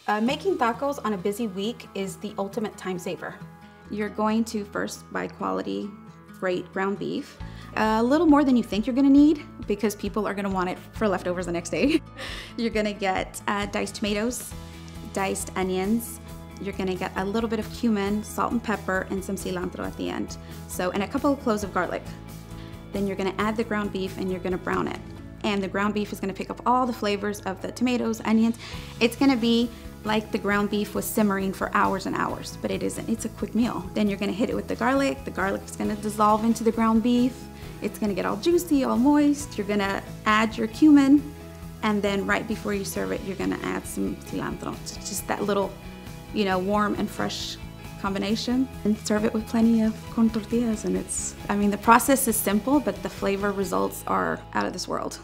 Making tacos on a busy week is the ultimate time saver. You're going to first buy quality, great ground beef. A little more than you think you're gonna need because people are gonna want it for leftovers the next day. You're gonna get diced tomatoes, diced onions. You're gonna get a little bit of cumin, salt and pepper, and some cilantro at the end. And a couple of cloves of garlic. Then you're gonna add the ground beef and you're gonna brown it. And the ground beef is gonna pick up all the flavors of the tomatoes, onions. It's gonna be like the ground beef was simmering for hours and hours, but it isn't. It's a quick meal. Then you're gonna hit it with the garlic. The garlic is gonna dissolve into the ground beef. It's gonna get all juicy, all moist. You're gonna add your cumin, and then right before you serve it, you're gonna add some cilantro. Just that little, warm and fresh combination, and serve it with plenty of corn tortillas. And the process is simple, but the flavor results are out of this world.